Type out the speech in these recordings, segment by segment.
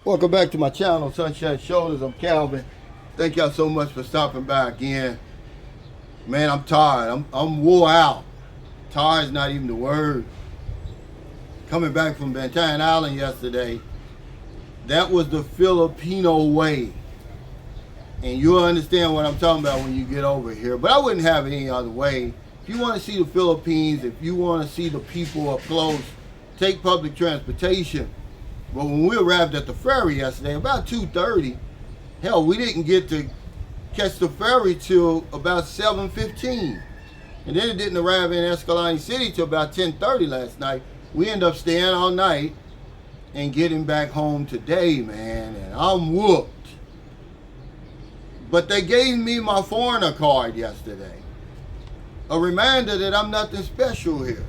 Welcome back to my channel, Sunshine Shoulders. I'm Calvin. Thank y'all so much for stopping by again. Man, I'm tired. I'm wore out. Tired is not even the word. Coming back from Bantan Island yesterday, that was the Filipino way. And you'll understand what I'm talking about when you get over here. But I wouldn't have it any other way. If you want to see the Philippines, if you want to see the people up close, take public transportation. But when we arrived at the ferry yesterday, about 2:30, hell, we didn't get to catch the ferry till about 7:15. And then it didn't arrive in Escalante City till about 10:30 last night. We ended up staying all night and getting back home today, man, and I'm whooped. But they gave me my foreigner card yesterday. A reminder that I'm nothing special here.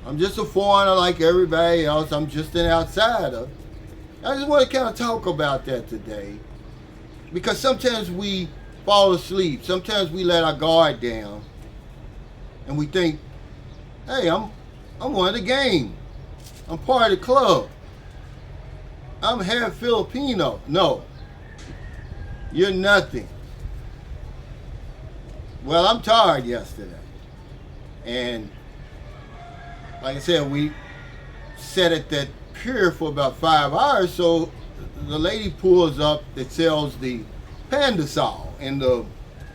I'm just a foreigner like everybody else. I'm just an outsider. I just want to kind of talk about that today. Because sometimes we fall asleep. Sometimes we let our guard down. And we think, hey, I'm one of the gang. I'm part of the club. I'm half Filipino. No. You're nothing. Well, I'm tired yesterday. And like I said, we sat at that pier for about 5 hours, so the lady pulls up that sells the pandesal in the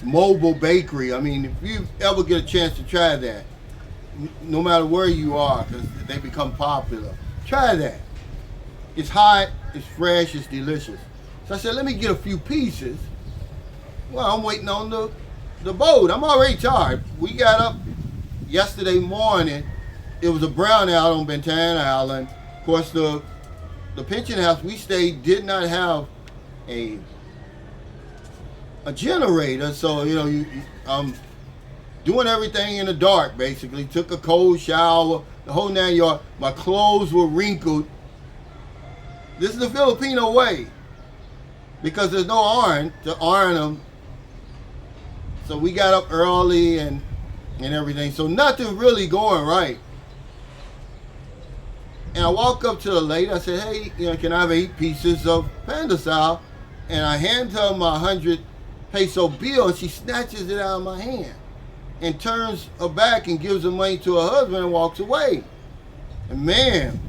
mobile bakery. I mean, if you ever get a chance to try that, no matter where you are, because they become popular, try that. It's hot, it's fresh, it's delicious. So I said, let me get a few pieces. Well, I'm waiting on the boat. I'm already tired. We got up yesterday morning. It was a brownout on Bantan Island. Of course, the pension house we stayed did not have a generator, so you know I'm doing everything in the dark. Basically, took a cold shower, the whole 9 yards. My clothes were wrinkled. This is the Filipino way because there's no iron to iron them. So we got up early and everything. So nothing really going right. And I walk up to the lady. I said, hey, can I have 8 pieces of pandesal? And I hand her my 100 peso bill, and she snatches it out of my hand and turns her back and gives the money to her husband and walks away. And man,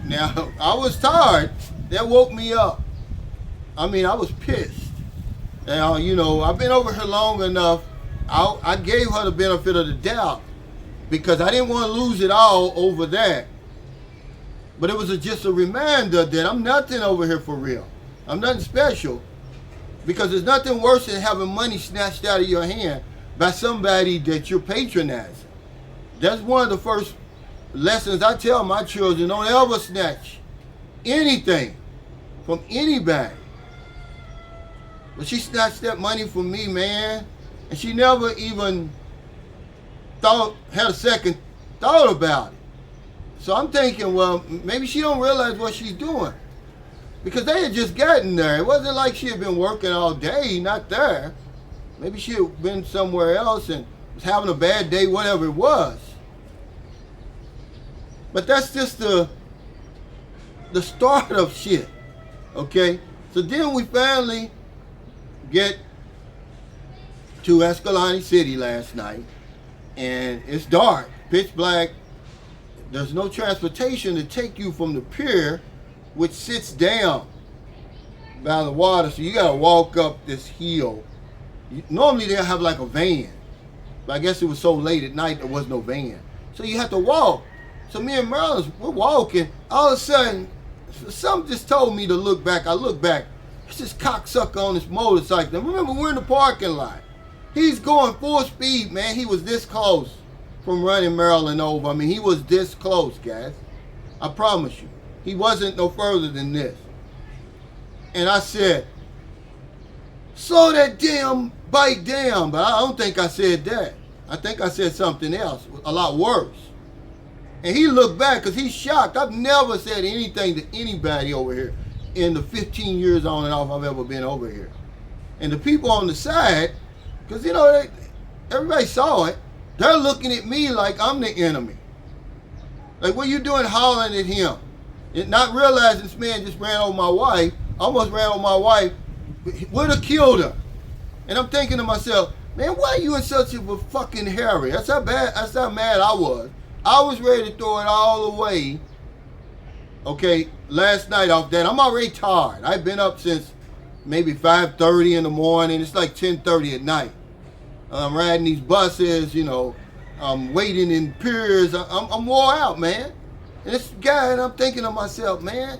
now I was tired. That woke me up. I mean, I was pissed. Now, I've been over here long enough. I gave her the benefit of the doubt because I didn't want to lose it all over that. But it was just a reminder that I'm nothing over here for real. I'm nothing special. Because there's nothing worse than having money snatched out of your hand by somebody that you're patronizing. That's one of the first lessons I tell my children. Don't ever snatch anything from anybody. But she snatched that money from me, man. And she never even had a second thought about it. So I'm thinking, well, maybe she don't realize what she's doing. Because they had just gotten there. It wasn't like she had been working all day, not there. Maybe she had been somewhere else and was having a bad day, whatever it was. But that's just the start of shit, okay? So then we finally get to Escalante City last night, and it's dark, pitch black. There's no transportation to take you from the pier, which sits down by the water. So you gotta walk up this hill. Normally they'll have like a van, but I guess it was so late at night there was no van. So you have to walk. So me and Merlin, we're walking. All of a sudden, something just told me to look back. I look back. It's this cocksucker on this motorcycle. Now remember, we're in the parking lot. He's going full speed, man. He was this close from running Maryland over. I mean, he was this close, guys. I promise you. He wasn't no further than this. And I said, slow that damn bike down. But I don't think I said that. I think I said something else, a lot worse. And he looked back because he's shocked. I've never said anything to anybody over here in the 15 years on and off I've ever been over here. And the people on the side, because, everybody saw it. They're looking at me like I'm the enemy. Like, what you doing hollering at him? Not realizing this man just ran over my wife, almost ran over my wife, would have killed her. And I'm thinking to myself, man, why are you in such a fucking hurry? That's how mad I was. I was ready to throw it all away. Okay, last night off that. I'm already tired. I've been up since maybe 5:30 in the morning. It's like 10:30 at night. I'm riding these buses, I'm waiting in piers. I'm wore out, man. And this guy, and I'm thinking to myself, man,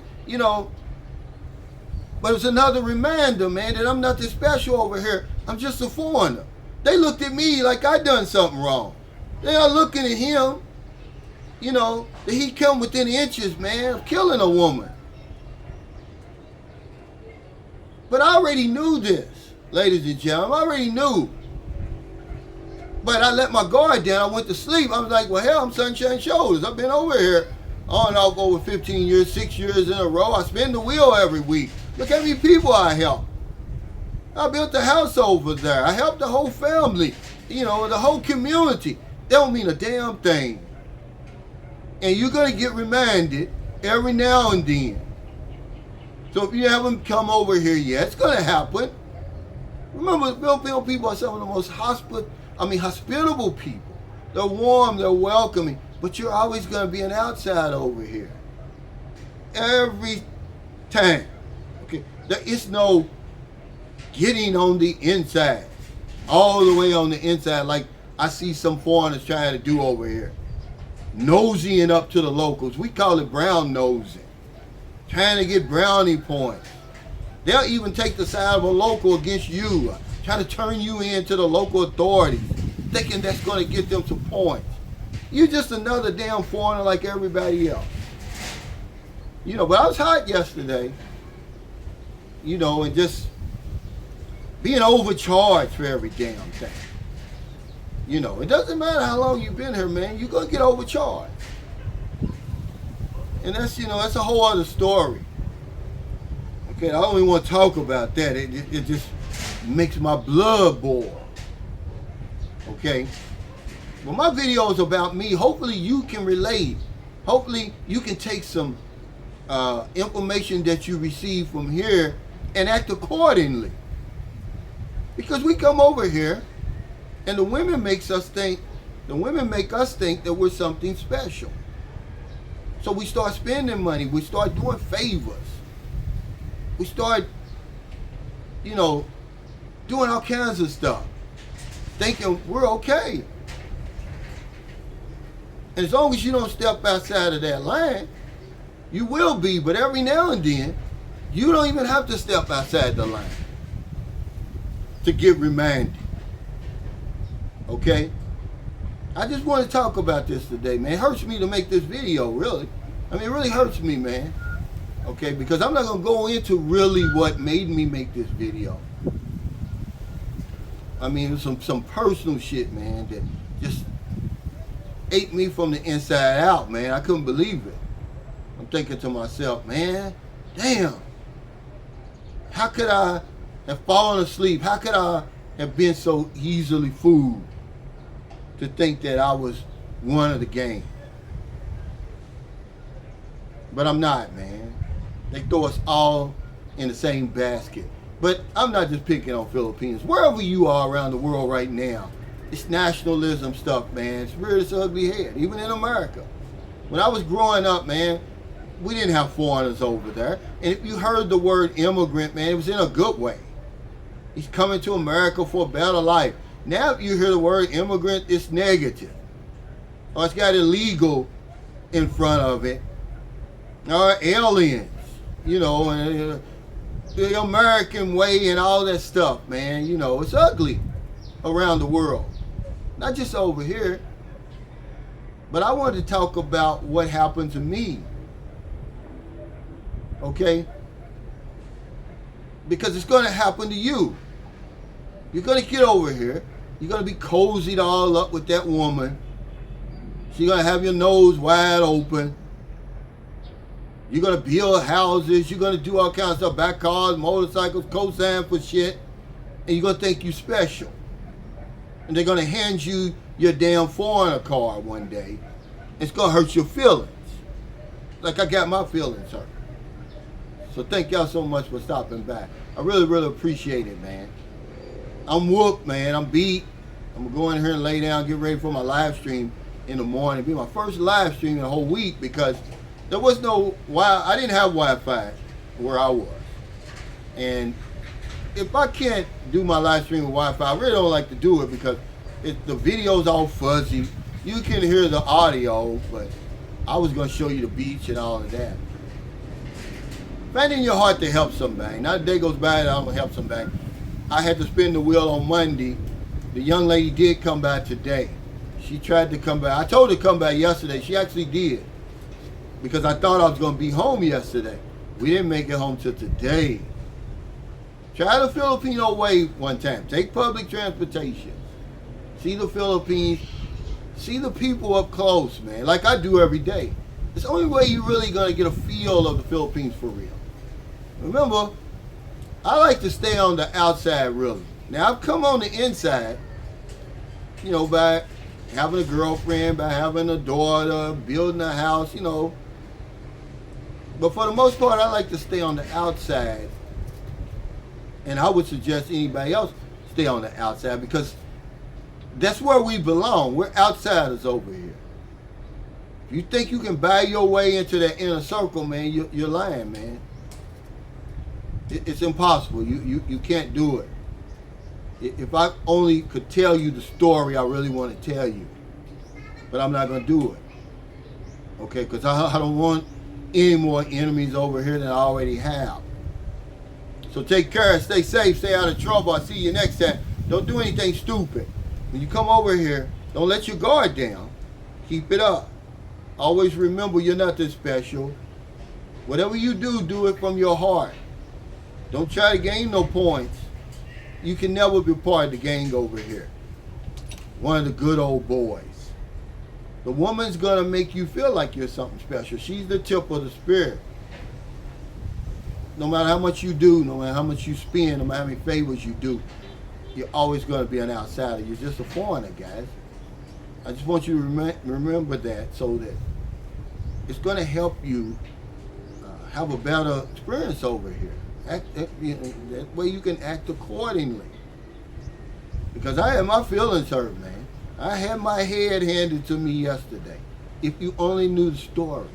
but it's another reminder, man, that I'm nothing special over here. I'm just a foreigner. They looked at me like I done something wrong. They are looking at him, that he come within inches, man, of killing a woman. But I already knew this, ladies and gentlemen. I already knew. But I let my guard down. I went to sleep. I was like, well, hell, I'm sunshine shoulders. I've been over here on and off over 15 years, 6 years in a row. I spin the wheel every week. Look how many people I help. I built a house over there. I helped the whole family, the whole community. That don't mean a damn thing. And you're going to get reminded every now and then. So if you haven't come over here yet, it's going to happen. Remember, Filipino people are some of the most hospitable people. They're warm, they're welcoming, but you're always going to be an outsider over here. Every time. Okay, there is no getting on the inside, all the way on the inside, like I see some foreigners trying to do over here. Nosying up to the locals. We call it brown nosing. Trying to get brownie points. They'll even take the side of a local against you, trying to turn you into the local authorities, thinking that's going to get them some points. You're just another damn foreigner like everybody else. But I was hot yesterday, and just being overcharged for every damn thing. It doesn't matter how long you've been here, man, you're going to get overcharged. And that's, that's a whole other story. Okay, I don't even want to talk about that. It just makes my blood boil. Okay? Well, my video is about me. Hopefully you can relate. Hopefully you can take some information that you receive from here and act accordingly. Because we come over here and the women make us think that we're something special. So we start spending money. We start doing favors. We start, doing all kinds of stuff, thinking we're okay. And as long as you don't step outside of that line, you will be. But every now and then, you don't even have to step outside the line to get reminded. Okay? I just want to talk about this today, man. It hurts me to make this video, really. It really hurts me, man. Okay, because I'm not going to go into really what made me make this video. Some personal shit, man, that just ate me from the inside out, man. I couldn't believe it. I'm thinking to myself, man, damn. How could I have fallen asleep? How could I have been so easily fooled to think that I was one of the gang? But I'm not, man. They throw us all in the same basket. But I'm not just picking on Filipinos. Wherever you are around the world right now, it's nationalism stuff, man. It's reared its ugly head, even in America. When I was growing up, man, we didn't have foreigners over there. And if you heard the word immigrant, man, it was in a good way. He's coming to America for a better life. Now if you hear the word immigrant, it's negative. Or it's got illegal in front of it. Or aliens. And the American way and all that stuff, man. It's ugly around the world. Not just over here. But I wanted to talk about what happened to me. Okay? Because it's going to happen to you. You're going to get over here. You're going to be cozied all up with that woman. She's going to have your nose wide open. You're going to build houses. You're going to do all kinds of stuff. Buy cars, motorcycles, co-sign for shit. And you're going to think you're special. And they're going to hand you your damn foreigner card one day. It's going to hurt your feelings. like I got my feelings hurt. So thank y'all so much for stopping by. I really, really appreciate it, man. I'm whooped, man. I'm beat. I'm gonna go in here and lay down, get ready for my live stream in the morning. It'll be my first live stream in a whole week because there was no I didn't have Wi-Fi where I was. And if I can't do my live stream with Wi-Fi, I really don't like to do it because the video's all fuzzy. You can hear the audio, but I was gonna show you the beach and all of that. Find in your heart to help somebody. Not a day goes by that I'm gonna help somebody. I had to spin the wheel on Monday. The young lady did come by today. She tried to come back. I told her to come back yesterday. She actually did. Because I thought I was going to be home yesterday. We didn't make it home till today. Try the Filipino way one time. Take public transportation. See the Philippines. See the people up close, man. Like I do every day. It's the only way you're really going to get a feel of the Philippines for real. Remember, I like to stay on the outside really. Now I've come on the inside, by having a girlfriend, by having a daughter, building a house, But for the most part, I like to stay on the outside. And I would suggest anybody else stay on the outside because that's where we belong. We're outsiders over here. If you think you can buy your way into that inner circle, man, you're lying, man. It's impossible. You can't do it. If I only could tell you the story I really want to tell you, but I'm not going to do it. Okay, because I don't want any more enemies over here than I already have. So take care, stay safe, stay out of trouble. I'll see you next time. Don't do anything stupid. When you come over here, don't let your guard down. Keep it up. Always remember you're not this special. Whatever you do, do it from your heart. Don't try to gain no points. You can never be part of the gang over here. One of the good old boys. The woman's gonna make you feel like you're something special. She's the tip of the spear. No matter how much you do, no matter how much you spend, no matter how many favors you do, you're always gonna be an outsider. You're just a foreigner, guys. I just want you to remember that so that it's gonna help you have a better experience over here. That way you can act accordingly. Because I had my feelings hurt, man. I had my head handed to me yesterday. If you only knew the story.